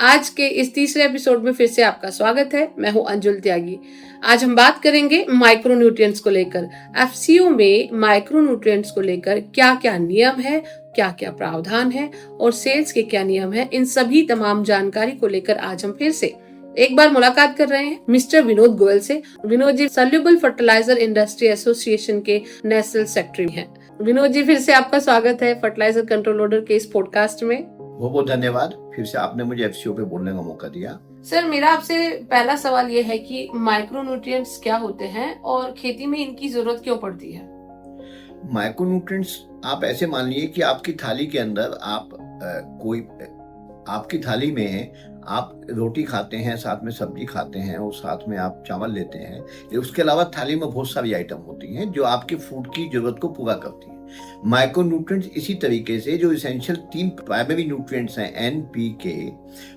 आज के इस तीसरे एपिसोड में फिर से आपका स्वागत है। मैं हूं अंजुल त्यागी। आज हम बात करेंगे माइक्रोन्यूट्रिएंट्स को लेकर। एफसीओ में माइक्रोन्यूट्रिएंट्स को लेकर क्या क्या नियम है, क्या क्या प्रावधान है और सेल्स के क्या नियम है, इन सभी तमाम जानकारी को लेकर आज हम फिर से एक बार मुलाकात कर रहे हैं मिस्टर विनोद गोयल से। Vinod ji soluble fertiliser industry association के नेशनल सेक्रेटरी हैं। विनोद जी, फिर से आपका स्वागत है फर्टिलाइजर कंट्रोल ऑर्डर के इस पॉडकास्ट में। बहुत बहुत धन्यवाद, फिर से आपने मुझे एफसीओ पे बोलने का मौका दिया। सर, मेरा आपसे पहला सवाल ये है कि माइक्रोन्यूट्रिएंट्स क्या होते हैं और खेती में इनकी जरूरत क्यों पड़ती है? माइक्रोन्यूट्रिएंट्स आप ऐसे मान लीजिए कि आपकी थाली के अंदर आपकी थाली में आप रोटी खाते हैं, साथ में सब्जी खाते हैं और साथ में आप चावल लेते हैं। उसके अलावा थाली में बहुत सारी आइटम होती हैं जो आपके फूड की जरूरत को पूरा करती हैं। माइक्रोन्यूट्रिएंट्स इसी तरीके से जो इसेंशियल 3 प्राइमरी न्यूट्रिएंट्स हैं एनपीके,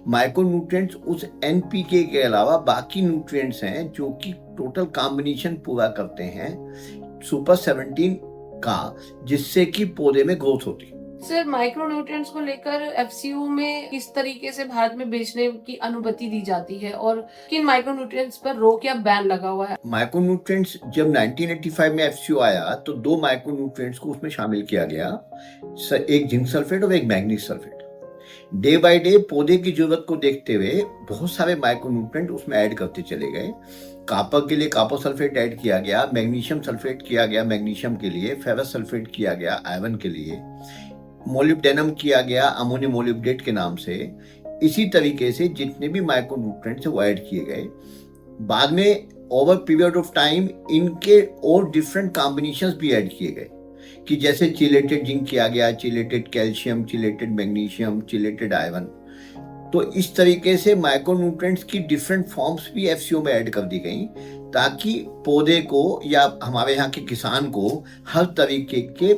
माइक्रोन्यूट्रिएंट्स उस एनपीके के अलावा बाकी न्यूट्रिएंट्स हैं जो कि टोटल कॉम्बिनेशन पूरा करते हैं सुपर 17 का, जिससे कि पौधे में ग्रोथ होती है। सर, माइक्रोन्यूट्रिएंट्स को लेकर एफसीओ में किस तरीके से भारत में बेचने की अनुमति दी जाती है और किन माइक्रोन्यूट्रिएंट्स पर रोक या बैन लगा हुआ है? माइक्रोन्यूट्रिएंट्स जब 1985 में एफसीओ आया तो 2 माइक्रोन्यूट्रिएंट्स को उसमें शामिल किया गया, एक जिंक सल्फेट और एक manganese sulphate. Day by day पौधे की जरूरत को देखते हुए बहुत सारे माइक्रोन्यूट्रिएंट उसमें ऐड करते चले गए। कॉपर के लिए कॉपर सल्फेट ऐड किया गया, मैग्नीशियम सल्फेट किया गया मैग्नीशियम के लिए, फेरस सल्फेट किया गया आयरन के लिए, मोलिब्डेनम किया गया अमोनियम मोलिब्डेट के नाम से। इसी तरीके से जितने भी माइक्रोन्यूट्रिएंट्स वो ऐड किए गए। बाद में ओवर पीरियड ऑफ टाइम इनके और डिफरेंट कॉम्बिनेशंस भी ऐड किए गए कि जैसे चिलेटेड जिंक किया गया, chelated calcium, chelated magnesium, chelated iron. तो इस तरीके से माइक्रोन्यूट्रिएंट्स की डिफरेंट फॉर्म्स भी एफसीओ में ऐड कर दी गई ताकि पौधे को या हमारे यहाँ के किसान को हर तरीके के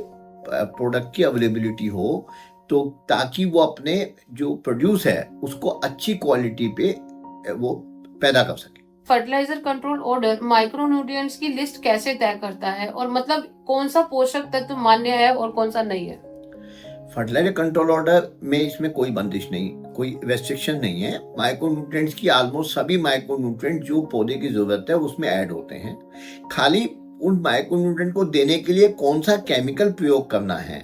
प्रोडक्ट की अवेलेबिलिटी हो, तो ताकि वो अपने जो प्रोड्यूस है उसको अच्छी क्वालिटी पे वो पैदा कर सके। फर्टिलाइजर कंट्रोल ऑर्डर माइक्रोन्यूट्रिएंट्स की लिस्ट कैसे तय करता है और मतलब कौन सा पोषक तत्व मान्य है और कौन सा नहीं है? फर्टिलाइजर कंट्रोल ऑर्डर में इसमें कोई बंदिश नहीं, कोई रेस्ट्रिक्शन नहीं है। माइक्रोन्यूट्रिएंट्स की ऑलमोस्ट सभी माइक्रोन्यूट्रिएंट जो पौधे की जरूरत है उसमें ऐड होते हैं। खाली उन माइक्रोन्यूट्रिएंट को देने के लिए कौन सा केमिकल प्रयोग करना है,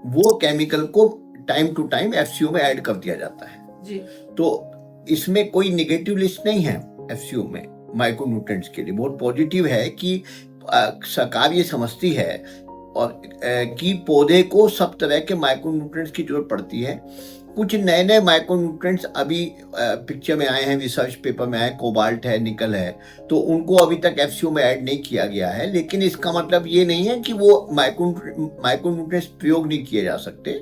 वो केमिकल को टाइम टू टाइम एफसीओ में ऐड कर दिया जाता है जी। तो इसमें कोई नेगेटिव लिस्ट नहीं है एफसीओ में माइक्रोन्यूट्रिएंट्स के लिए। बहुत पॉजिटिव है कि सरकार ये समझती है और कि पौधे को सब तरह के माइक्रोन्यूट्रिएंट्स की जरूरत पड़ती है। कुछ नए नए माइक्रोन्यूट्रिएंट्स अभी पिक्चर में आए हैं, रिसर्च पेपर में आए, कोबाल्ट है, निकल है, तो उनको अभी तक एफसीओ में ऐड नहीं किया गया है। लेकिन इसका मतलब ये नहीं है कि वो माइक्रोन्यूट्रिएंट्स प्रयोग नहीं किए जा सकते।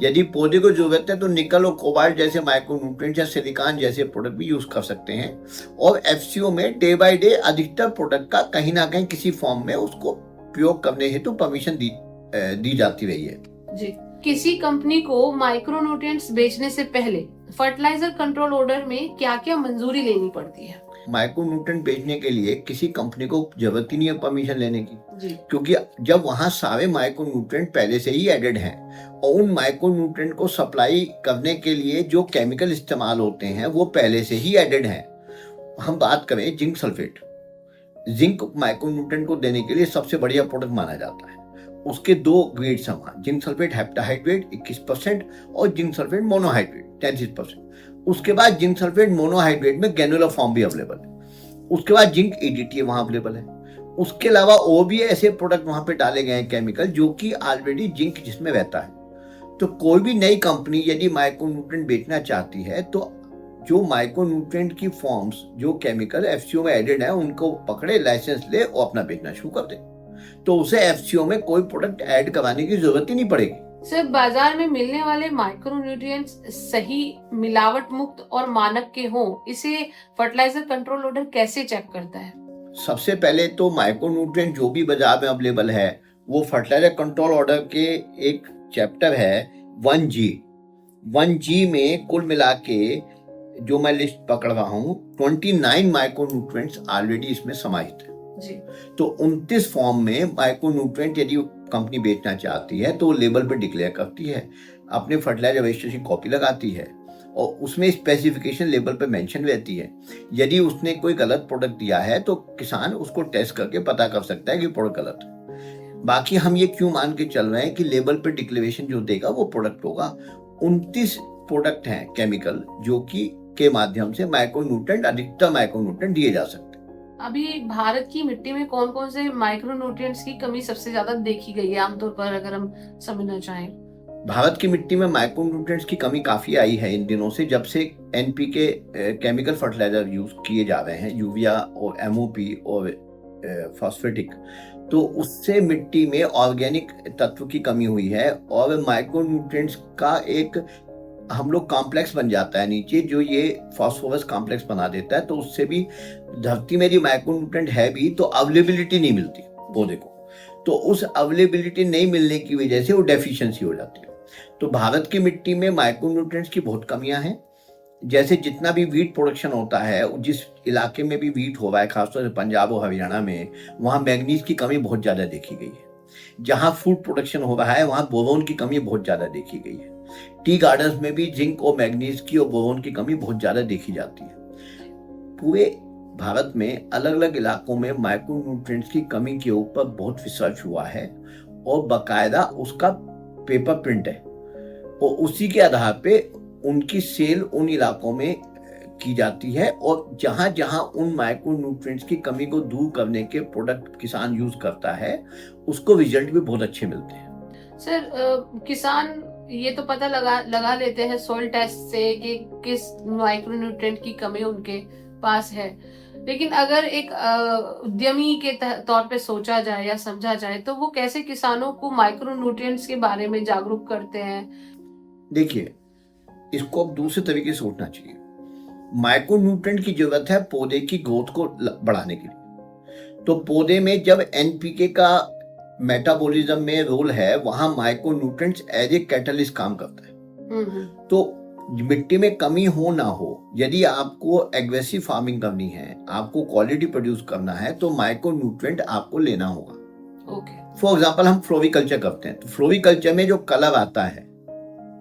यदि पौधे को जरूरत है तो निकल और कोबाल्ट जैसे माइक्रोन्यूट्रिएंट्स या सिलिकॉन जैसे प्रोडक्ट भी यूज कर सकते हैं। और एफसीओ में डे बाय डे अधिकतर प्रोडक्ट का कहीं ना कहीं किसी फॉर्म में उसको प्रयोग करने हेतु परमिशन दी जाती रही है जी। किसी कंपनी को माइक्रोन्यूट्रिएंट्स बेचने से पहले फर्टिलाइजर कंट्रोल ऑर्डर में क्या क्या मंजूरी लेनी पड़ती है? माइक्रोन्यूट्रिएंट बेचने के लिए किसी कंपनी को जरूरत ही नहीं है परमिशन लेने की जी। क्योंकि जब वहां सारे माइक्रोन्यूट्रिएंट पहले से ही एडेड हैं और उन माइक्रोन्यूट्रिएंट को सप्लाई करने के लिए जो केमिकल इस्तेमाल होते हैं वो पहले से ही एडेड हैं। हम बात करें जिंक सल्फेट, जिंक माइक्रोन्यूट्रिएंट को देने के लिए सबसे बढ़िया प्रोडक्ट माना जाता है। उसके 2 ग्रेड्स हैं, जिंक सल्फेट हेप्टाहाइड्रेट 21% और जिंक सल्फेट मोनोहाइड्रेट 33%। उसके बाद जिंक सल्फेट मोनोहाइड्रेट में ग्रेनुलर फॉर्म भी अवेलेबल है। उसके बाद जिंक ईडीटी वहां अवेलेबल है। उसके अलावा और भी ऐसे प्रोडक्ट वहां पे डाले गए हैं केमिकल जो कि ऑलरेडी जिंक जिसमें रहता है। तो कोई भी नई कंपनी यदि माइक्रोन्यूट्रिएंट बेचना चाहती है तो जो माइक्रोन्यूट्रिएंट की फॉर्म्स जो केमिकल एफसीओ में एडेड है उनको पकड़े, लाइसेंस ले और अपना बेचना शुरू कर दे, तो उसे एफसीओ में कोई प्रोडक्ट ऐड करवाने की जरूरत ही नहीं पड़ेगी। सर, बाजार में मिलने वाले माइक्रोन्यूट्रिएंट्स सही, मिलावट मुक्त और मानक के हों, इसे फर्टिलाइजर कंट्रोल ऑर्डर कैसे चेक करता है? सबसे पहले तो माइक्रोन्यूट्रिएंट जो भी बाजार में अवेलेबल है वो फर्टिलाइजर कंट्रोल ऑर्डर के एक चैप्टर है 1G में कुल मिला के जो मैं लिस्ट पकड़ रहा हूँ 29 माइक्रोन्यूट्रिएंट्स ऑलरेडी इसमें समाहित है जी। तो 29 फॉर्म में माइक्रोन्यूट्रिएंट यदि कंपनी बेचना चाहती है तो लेबल पर डिक्लेयर करती है, अपने फर्टिलाइजर रजिस्ट्रेशन कॉपी लगाती है और उसमें स्पेसिफिकेशन लेबल पे मेंशन रहती है। यदि उसने कोई गलत प्रोडक्ट दिया है तो किसान उसको टेस्ट करके पता कर सकता है कि प्रोडक्ट गलत है। बाकी हम ये क्यों मान के चल रहे हैं कि लेबल पे डिक्लेरेशन जो देगा वो प्रोडक्ट होगा। 29 प्रोडक्ट हैं केमिकल जो कि के माध्यम से माइक्रोन्यूट्रिएंट, अधिकतर माइक्रोन्यूट्रिएंट दिए जा सकते हैं। अभी भारत की मिट्टी में कौन कौन से माइक्रोन्यूट्रिएंट्स की कमी सबसे ज्यादा देखी गई है आमतौर पर, अगर हम समझना चाहें? भारत की मिट्टी में माइक्रोन्यूट्रिएंट्स की कमी काफी आई है इन दिनों से, जब से एनपीके केमिकल फर्टिलाइजर यूज किए जा रहे हैं, यूरिया और एमओपी और फॉस्फेटिक, तो उससे मिट्टी में ऑर्गेनिक तत्व की कमी हुई है और माइक्रोन्यूट्रिएंट्स का एक हम लोग कॉम्प्लेक्स बन जाता है नीचे, जो ये फास्फोरस कॉम्प्लेक्स बना देता है। तो उससे भी धरती में यदि माइक्रोन्यूट्रिएंट है भी तो अवेलेबिलिटी नहीं मिलती पौधे को, तो उस अवेलेबिलिटी नहीं मिलने की वजह से वो डेफिशिएंसी हो जाती है। तो भारत की मिट्टी में माइक्रोन्यूट्रिएंट्स की बहुत कमियां हैं। जैसे जितना भी वीट प्रोडक्शन होता है, जिस इलाके में भी वीट हो रहा है, खासतौर से पंजाब और हरियाणा में, वहाँ मैग्नीज की कमी बहुत ज़्यादा देखी गई है। जहाँ फूड प्रोडक्शन हो रहा है वहाँ बोरोन की कमी बहुत ज़्यादा देखी गई है। टी गार्डन्स में भी जिंक और मैग्नीज की और बोरोन की कमी बहुत ज़्यादा देखी जाती है। पूरे भारत में अलग अलग इलाकों में माइक्रोन्यूट्रिएंट्स की कमी के ऊपर बहुत रिसर्च हुआ है और बाकायदा उसका पेपर प्रिंट है और उसी के आधार पे उनकी सेल उन इलाकों में की जाती है और जहां जहां उन माइक्रोन्यूट्रिएंट्स की कमी को दूर करने के प्रोडक्ट किसान यूज करता है उसको रिजल्ट भी बहुत अच्छे मिलते हैं। सर, किसान ये तो पता लगा लेते हैं सॉइल टेस्ट से कि किस माइक्रोन्यूट्रिएंट की कमी उनके पास है, लेकिन अगर एक उद्यमी के तौर पे सोचा जाए या समझा जाए तो वो कैसे किसानों को माइक्रोन्यूट्रिएंट्स के बारे में जागरूक करते हैं? देखिए, इसको अब दूसरे तरीके से सोचना चाहिए। माइक्रोन्यूट्रिएंट की जरूरत है पौधे की ग्रोथ को बढ़ाने के लिए। तो पौधे में जब एनपीके का मेटाबॉलिज्म में रोल है, वहां माइक्रोन्यूट्रिएंट्स एज ए कैटलिस्ट काम करता है। तो मिट्टी में कमी हो ना हो, यदि आपको एग्रेसिव फार्मिंग करनी है, आपको क्वालिटी प्रोड्यूस करना है, तो माइक्रोन्यूट्रिएंट आपको लेना होगा। फॉर एग्जाम्पल हम फ्लोरिकल्चर करते हैं, तो फ्लोरिकल्चर में जो कलर आता है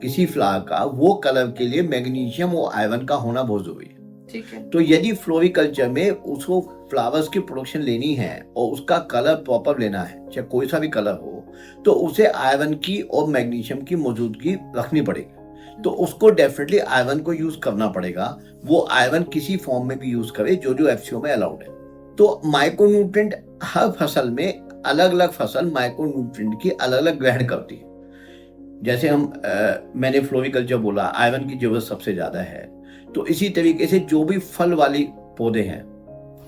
किसी फ्लावर का, वो कलर के लिए मैग्नीशियम और आयरन का होना बहुत जरूरी है। ठीक है। तो यदि फ्लोरिकल्चर में उसको फ्लावर्स की प्रोडक्शन लेनी है और उसका कलर प्रॉपर लेना है, चाहे कोई सा भी कलर हो, तो उसे आयरन की और मैग्नीशियम की मौजूदगी रखनी पड़ेगी। तो उसको डेफिनेटली आयरन को यूज करना पड़ेगा। वो आयरन किसी फॉर्म में भी यूज करे जो एफसीओ में अलाउड है। तो माइक्रोन्यूट्रिएंट हर फसल में अलग अलग फसल माइक्रोन्यूट्रिएंट की अलग अलग ग्रहण करती है। जैसे मैंने फ्लोरिकल्चर बोला, आयरन की जरूरत सबसे ज्यादा है। तो इसी तरीके से जो भी फल वाली पौधे हैं,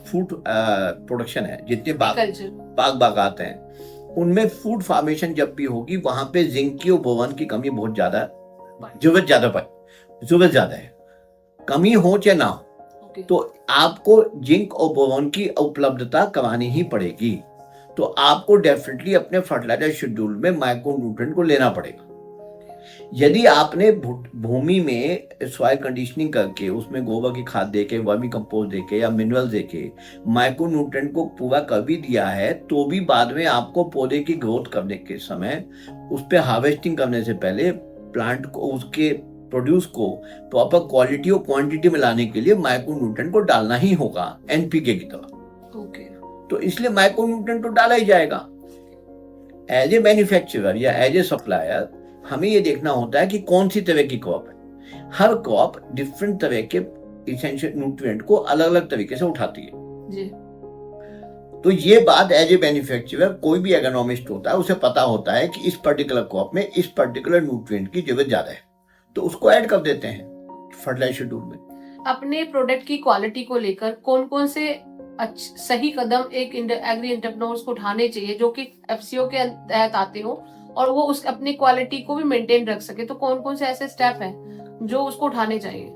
फूड प्रोडक्शन है, जितने बागात हैं, उनमें फूड फार्मेशन जब भी होगी वहां पे जिंक की और बोरोन की कमी बहुत ज्यादा, जरूरत ज्यादा है। कमी हो चाहे ना हो, तो आपको जिंक और बोरोन की उपलब्धता करानी ही पड़ेगी। तो आपको डेफिनेटली अपने फर्टिलाइजर शेड्यूल में माइक्रोन्यूट्रिएंट को लेना पड़ेगा। यदि आपने भूमि में सॉइल कंडीशनिंग करके उसमें गोबर की खाद देके, वर्मी कंपोस्ट देके या मिनरल देके माइक्रोन्यूट्रिएंट को पूरा कर भी दिया है, तो भी बाद में आपको पौधे की ग्रोथ करने के समय उस पर हार्वेस्टिंग करने से पहले प्लांट को, उसके प्रोड्यूस को प्रॉपर क्वालिटी और क्वांटिटी में लाने के लिए माइक्रोन्यूट्रिएंट को डालना ही होगा एनपीके की तरह। तो इसलिए माइक्रोन्यूट्रिएंट तो डाला ही जाएगा। एज ए मैन्युफैक्चरर या एज ए सप्लायर हमें ये देखना होता है कि कौन सी तरह की क्रॉप है। हर क्रॉप डिफरेंट तरह के इसेंशियल न्यूट्रिएंट को अलग अलग तरीके से उठाती है जी। तो ये बात एज ए मैन्युफैक्चरर कोई भी एग्रोनॉमिस्ट होता है उसे पता होता है कि इस पर्टिकुलर क्रॉप में इस पर्टिकुलर न्यूट्रिएंट की जरूरत ज्यादा है, तो उसको ऐड कर देते हैं फर्टिलाइजर शेड्यूल में। अपने प्रोडक्ट की क्वालिटी को लेकर कौन कौन से सही कदम एक एग्री एंटरप्रेन्योर्स को उठाने चाहिए जो कि एफसीओ के तहत आते हो और वो उस अपनी क्वालिटी को भी मेंटेन रख सके? तो कौन कौन से ऐसे स्टेप हैं जो उसको उठाने चाहिए?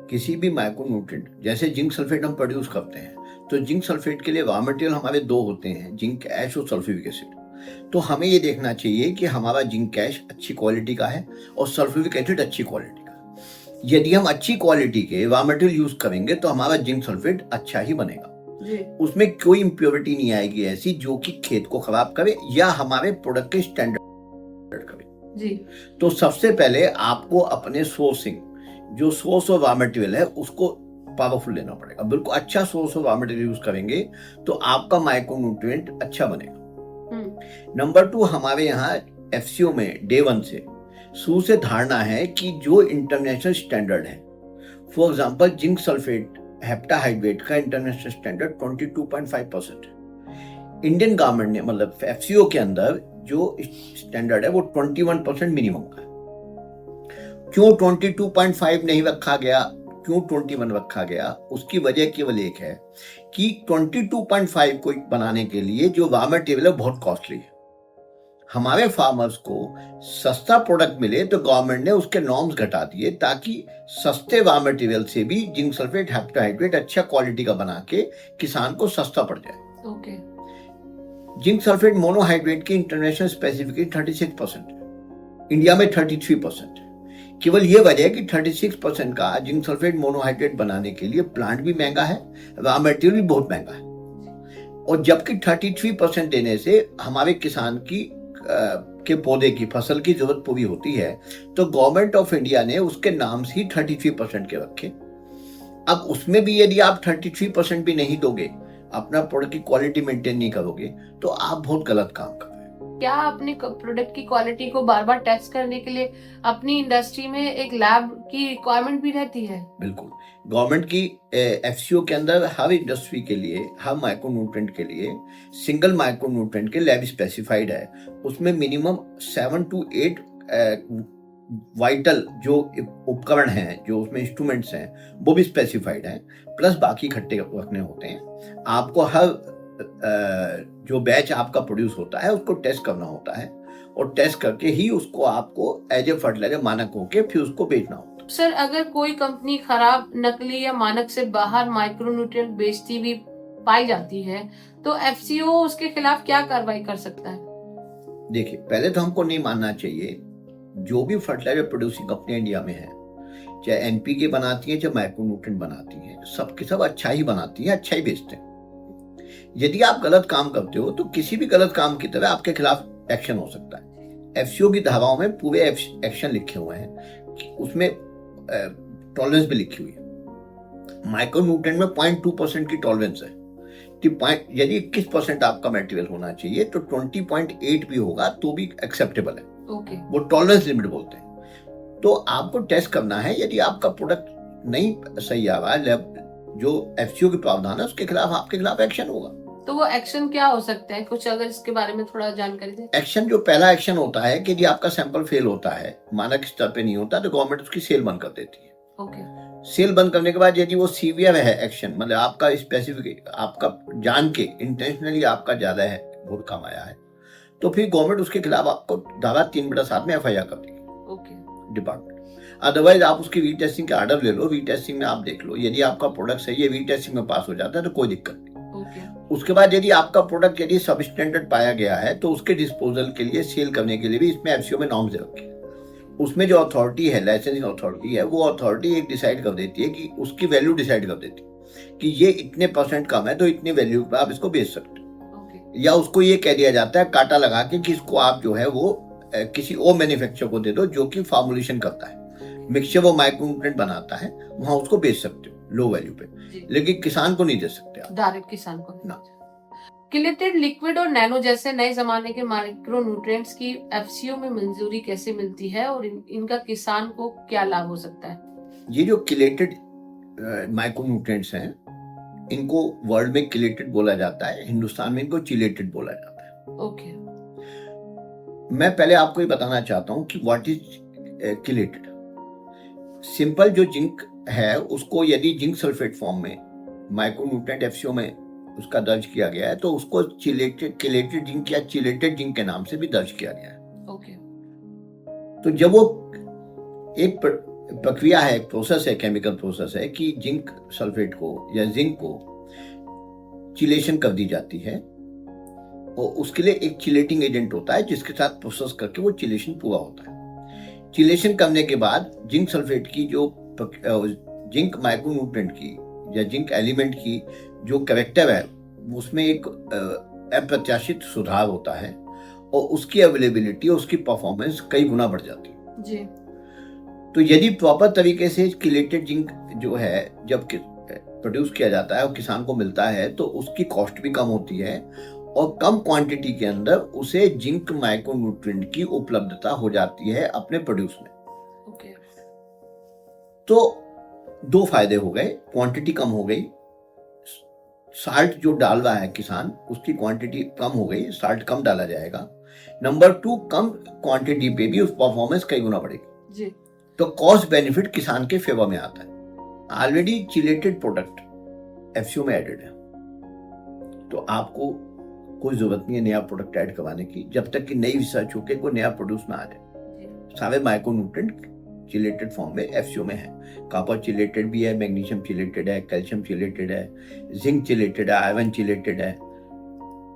किसी भी माइक्रोन्यूट्रिएंट, जैसे जिंक सल्फेट हम प्रोड्यूस करते हैं, तो जिंक सल्फेट के लिए रॉ मटेरियल हमारे दो होते हैं, जिंक ऐश और सल्फ्यूरिक एसिड। तो हमें ये देखना चाहिए कि हमारा जिंक ऐश अच्छी क्वालिटी का है और सल्फ्यूरिक एसिड अच्छी क्वालिटी का। यदि हम अच्छी क्वालिटी के रॉ मटेरियल यूज करेंगे तो हमारा जिंक सल्फेट अच्छा ही बनेगा। उसमें कोई इम्प्योरिटी नहीं आएगी ऐसी जो कि खेत को खराब करे या हमारे प्रोडक्ट के स्टैंडर्ड करे जी। तो सबसे पहले आपको अपने सोर्सिंग जो सोर्स ऑफ रॉ मटेरियल है उसको पावरफुल लेना पड़ेगा। बिल्कुल अच्छा source of raw material use करेंगे तो आपका माइक्रोन्यूट्रिएंट अच्छा बनेगा। नंबर 2, हमारे यहाँ एफसीओ में डे 1 से शुरू से धारणा है कि जो इंटरनेशनल स्टैंडर्ड है, for example zinc sulphate heptahydrate का इंटरनेशनल स्टैंडर्ड 22.5%, इंडियन गवर्नमेंट ने मतलब एफसीओ के अंदर जो स्टैंडर्ड है वो 21% मिनिमम का है। क्यों 22.5 नहीं रखा गया, क्यों 21 रखा गया, उसकी वजह केवल एक है कि 22.5 को बनाने के लिए जो रॉ मटेरियल है बहुत कॉस्टली है। हमारे फार्मर्स को सस्ता प्रोडक्ट मिले तो गवर्नमेंट ने उसके नॉर्म्स घटा दिए ताकि सस्ते रॉ मटेरियल से भी जिंक सल्फेट हेप्टाहाइड्रेट अच्छा क्वालिटी का बना के किसान को सस्ता पड़ जाए। ओके। जिंक सल्फेट मोनोहाइड्रेट की इंटरनेशनल स्पेसिफिकेशन 36%, इंडिया में 33%। केवल ये वजह है कि 36% का जिंक सल्फेट मोनोहाइड्रेट बनाने के लिए प्लांट भी महंगा है, रॉ मटेरियल भी बहुत महंगा है, और जबकि 33% देने से हमारे किसान की के पौधे की फसल की जरूरत पूरी होती है, तो गवर्नमेंट ऑफ इंडिया ने उसके नाम ही 33% के रखे। अब उसमें भी यदि आप 33% भी नहीं दोगे, अपना प्रोडक्ट की क्वालिटी मेंटेन नहीं करोगे, तो आप बहुत गलत काम कर रहे हैं। क्या अपने प्रोडक्ट की क्वालिटी को बार बार टेस्ट करने के लिए अपनी इंडस्ट्री में एक लैब की रिक्वायरमेंट भी रहती है? बिल्कुल, गवर्नमेंट की एफसीओ के अंदर हर इंडस्ट्री के लिए, हर माइक्रोन्यूट्रिएंट के लिए सिंगल माइक्रोन्यूट्रिएंट के लैब स्पेसिफाइड है। उसमें मिनिमम 7 to 8 वाइटल जो उपकरण हैं, जो उसमें इंस्ट्रूमेंट्स हैं, वो भी स्पेसिफाइड हैं, प्लस बाकी इकट्ठे रखने होते हैं। आपको हर जो बैच आपका प्रोड्यूस होता है उसको टेस्ट करना होता है, और टेस्ट करके ही उसको आपको एज ए फर्टिलाइजर मानक होके फिर उसको बेचना होता है। सर, अगर कोई कंपनी खराब, नकली या मानक से बाहर माइक्रोन्यूट्रिएंट बेचती हुई पाई जाती है तो एफसीओ उसके खिलाफ क्या कार्रवाई कर सकता है? देखिए, पहले तो हमको नहीं मानना चाहिए, जो भी फर्टिलाइजर प्रोड्यूसिंग कंपनी इंडिया में है, चाहे एनपीके बनाती है, चाहे माइक्रोन्यूट्रिएंट बनाती है, सबके सब अच्छा ही बनाती है, अच्छा ही बेचते हैं। यदि आप गलत काम करते हो तो किसी भी गलत काम की तरह आपके खिलाफ एक्शन हो सकता है। एफसीओ की धाराओं में पूरे एक्शन लिखे हुए हैं, उसमें टॉलरेंस भी लिखी हुई है। माइक्रोन्यूट्रिएंट में 0.2% की टॉलरेंस है कि यदि 21% आपका मटेरियल होना चाहिए तो 20.8 भी होगा तो भी एक्सेप्टेबल है। ओके। वो टॉलरेंस लिमिट बोलते हैं। तो आपको टेस्ट करना है, यदि आपका प्रोडक्ट नहीं सही आ रहा है, जो एफसीओ के प्रावधान है उसके खिलाफ आपके खिलाफ एक्शन होगा। तो वो एक्शन क्या हो सकते हैं, कुछ अगर इसके बारे में थोड़ा जानकारी दें। एक्शन, जो पहला एक्शन होता है कि यदि आपका सैंपल फेल होता है, मानक स्तर पे नहीं होता, तो गवर्नमेंट उसकी सेल बंद कर देती है। ओके। सेल बंद करने के बाद यदि वो सीवियर है एक्शन, मतलब आपका स्पेसिफिक, आपका जान के इंटेंशनली आपका ज्यादा है, बहुत कम आया है, तो फिर गवर्नमेंट उसके खिलाफ आपको धारा 3/7 में एफआईआर कर देगी। ओके। डिपार्टमेंट। अदरवाइज आप उसकी रीटेस्टिंग का ऑर्डर ले लो, रीटेस्टिंग में आप देख लो, यदि आपका प्रोडक्ट सही है, रीटेस्टिंग में पास हो जाता है तो कोई दिक्कत नहीं। उसके बाद यदि आपका प्रोडक्ट यदि सब स्टैंडर्ड पाया गया है तो उसके डिस्पोजल के लिए, सेल करने के लिए भी इसमें एफसीओ में नॉर्म्स रखे। उसमें जो अथॉरिटी है, लाइसेंसिंग अथॉरिटी है, वो अथॉरिटी एक डिसाइड कर देती है कि उसकी वैल्यू डिसाइड कर देती है कि ये इतने % कम है तो इतनी वैल्यू पे आप इसको बेच सकते हो। या उसको ये कह दिया जाता है काटा लगा के कि इसको आप जो है वो किसी और मैन्युफैक्चरर को दे दो जो कि फॉर्मुलेशन करता है, मिक्सचर वो माइक्रोन्यूट्रिएंट बनाता है, वहां उसको बेच सकते हो लो वैल्यू पे, लेकिन किसान को नहीं दे सकते आप डायरेक्ट किसान को ना। किलेटेड लिक्विड और नैनो जैसे नए जमाने के माइक्रोन्यूट्रिएंट्स की एफसीओ में मंजूरी कैसे मिलती है और इनका किसान को क्या लाभ हो सकता है? ये जो किलेटेड माइक्रोन्यूट्रिएंट्स हैं, इनको वर्ल्ड में किलेटेड बोला जाता है, हिंदुस्तान में इनको चिलेटेड बोला जाता है। ओके। मैं पहले आपको ये बताना चाहता हूं कि व्हाट इज किलेटेड। सिंपल जो जिंक है उसको यदि जिंक सल्फेट फॉर्म में माइक्रोन्यूट्रिएंट एफसीओ में उसका दर्ज किया गया है तो उसको किलेटेड जिंक या चिलेटेड जिंक के नाम से भी दर्ज किया गया है। ओके। तो जब वो एक प्रक्रिया है, एक प्रोसेस है, केमिकल प्रोसेस है कि जिंक सल्फेट को या जिंक को चिलेशन कर दी जाती है, और उसके लिए एक चिलेटिंग एजेंट होता है जिसके साथ प्रोसेस करके वो चिलेशन पूरा होता है। चिलेशन करने के बाद जिंक सल्फेट की जो जिंक माइक्रोन्यूट्रिएंट की या जिंक एलिमेंट की जो कैरेक्टर है, उसमें एक अप्रत्याशित सुधार होता है और उसकी अवेलेबिलिटी, उसकी परफॉर्मेंस कई गुना बढ़ जाती है। जी। तो यदि प्रॉपर तरीके से चिलेटेड जिंक जो है जब प्रोड्यूस किया जाता है और किसान को मिलता है तो उसकी कॉस्ट भी कम होती है और कम क्वांटिटी के अंदर उसे जिंक माइक्रोन्यूट्रिएंट की उपलब्धता हो जाती है अपने प्रोड्यूस में। ओके। तो दो फायदे हो गए, क्वांटिटी कम हो गई, साल्ट जो डाल रहा है किसान उसकी क्वांटिटी कम हो गई, साल्ट कम डाला जाएगा। नंबर 2, कम क्वांटिटी पे भी उस परफॉर्मेंस कई गुना बढ़ेगी जी। तो कॉस्ट बेनिफिट किसान के फेवर में आता है। ऑलरेडी चिलेटेड प्रोडक्ट एफसीओ में एडेड है तो आपको कोई जरूरत नहीं है नया प्रोडक्ट ऐड करवाने की जब तक कि नई रिसर्च होकर कोई नया प्रोड्यूस ना आ जाए। सारे माइक्रोन्यूट्रिएंट चिलेटेड फॉर्म में एफसीओ में है। कॉपर चिलेटेड भी है, मैग्नीशियम चिलेटेड है, कैल्शियम चिलेटेड है, जिंक चिलेटेड है, आयरन चिलेटेड है।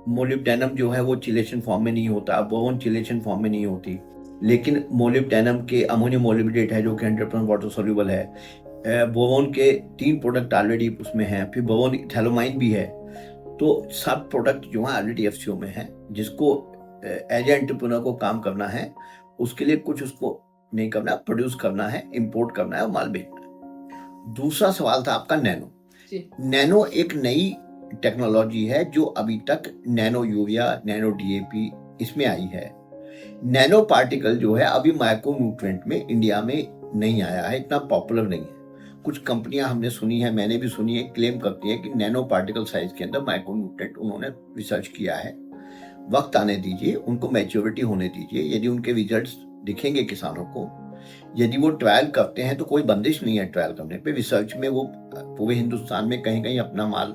मोलिब्डेनम जो है वो चिलेशन फॉर्म में नहीं होता, बोरोन चिलेशन फॉर्म में नहीं होती, लेकिन मोलिब्डेनम के अमोनियम मोलिब्डेट है जो कि 100% वाटर सोल्यूबल है। बोरोन के 3 प्रोडक्ट ऑलरेडी उसमें हैं, फिर बोरोन थैलोमाइन भी है। तो सब प्रोडक्ट जो है ऑलरेडी एफसीओ में है। जिसको एज एंटरप्रेन्योर को काम करना है उसके लिए कुछ उसको नहीं करना, प्रोड्यूस करना है, इंपोर्ट करना है और माल बेचना है। दूसरा सवाल था आपका नैनो। नैनो एक नई टेक्नोलॉजी है जो अभी तक नैनो यूरिया, नैनो डीएपी इसमें आई है। नैनो पार्टिकल जो है अभी माइक्रोन्यूट्रिएंट में इंडिया में नहीं आया है, इतना पॉपुलर नहीं है। कुछ कंपनियां हमने सुनी है, मैंने भी सुनी है, क्लेम करती है कि नैनो पार्टिकल साइज के अंदर माइक्रोन्यूट्रिएंट उन्होंने रिसर्च किया है। वक्त आने दीजिए, उनको मैच्योरिटी होने दीजिए। यदि उनके रिजल्ट्स दिखेंगे किसानों को, यदि वो ट्रायल करते हैं तो कोई बंदिश नहीं है ट्रायल करने पे। रिसर्च में वो पूरे हिंदुस्तान में कहीं कहीं अपना माल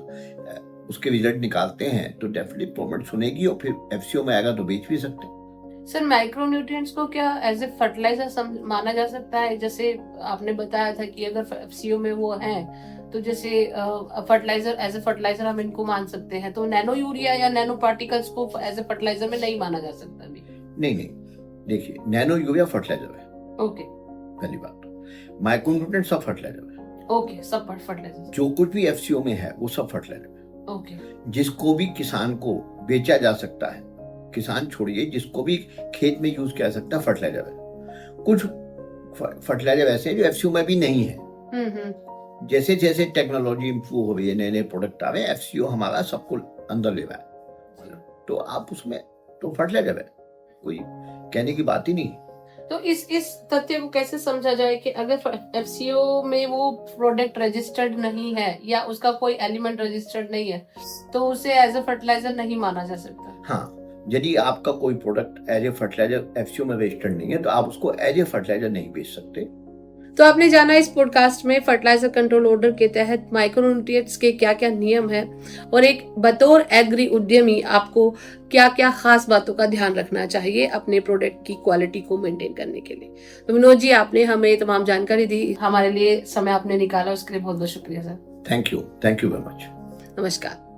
उसके रिजल्ट निकालते हैं तो डेफिनेटली गवर्नमेंट सुनेगी और फिर एफसीओ में आएगा तो बेच भी सकते हैं। सर, माइक्रोन्यूट्रिएंट्स को क्या एज ए फर्टिलाइजर माना जा सकता है? जैसे आपने बताया था कि अगर एफसीओ में वो हैं तो जैसे फर्टिलाइजर, एज ए फर्टिलाइजर हम इनको मान सकते हैं, तो नैनो यूरिया या नैनो पार्टिकल्स को एज ए फर्टिलाइजर में नहीं माना जा सकता अभी? नहीं, देखिए नैनो यूरिया फर्टिलाइजर है। ओके। पहली बात, माइक्रोन्यूट्रिएंट सब फर्टिलाइजर है। ओके, सब फर्टिलाइजर। जो कुछ भी एफसीओ में है वो सब फर्टिलाइजर है। ओके। जिसको भी किसान को बेचा जा सकता है, किसान छोड़िए, जिसको भी खेत में यूज किया जा सकता है फर्टिलाइजर है। कुछ फर्टिलाइजर ऐसे हैं जो एफसीओ में भी नहीं है। जैसे जैसे टेक्नोलॉजी इंप्रूव हो रही है, नए नए प्रोडक्ट आ रहे हैं, एफसीओ हमारा सबको अंदर ले रहा है तो आप उसमें तो फर्टिलाइजर है, कोई कहने की बात ही नहीं। तो इस तथ्य को कैसे समझा जाए कि अगर एफसीओ में वो प्रोडक्ट रजिस्टर्ड नहीं है या उसका कोई एलिमेंट रजिस्टर्ड नहीं है तो उसे एज ए फर्टिलाइजर नहीं माना जा सकता? हाँ, यदि आपका कोई product as a fertiliser FCO में रजिस्टर्ड नहीं है तो आप उसको एज ए फर्टिलाइजर नहीं बेच सकते। तो आपने जाना इस पॉडकास्ट में फर्टिलाइजर कंट्रोल ऑर्डर के तहत माइक्रोन्यूट्रिएंट्स के क्या क्या नियम है और एक बतौर एग्री उद्यमी आपको क्या क्या खास बातों का ध्यान रखना चाहिए अपने प्रोडक्ट की क्वालिटी को मेंटेन करने के लिए। तो विनोद जी, आपने हमें तमाम जानकारी दी, हमारे लिए समय आपने निकाला, उसके लिए बहुत बहुत शुक्रिया sir. Thank you very much. नमस्कार।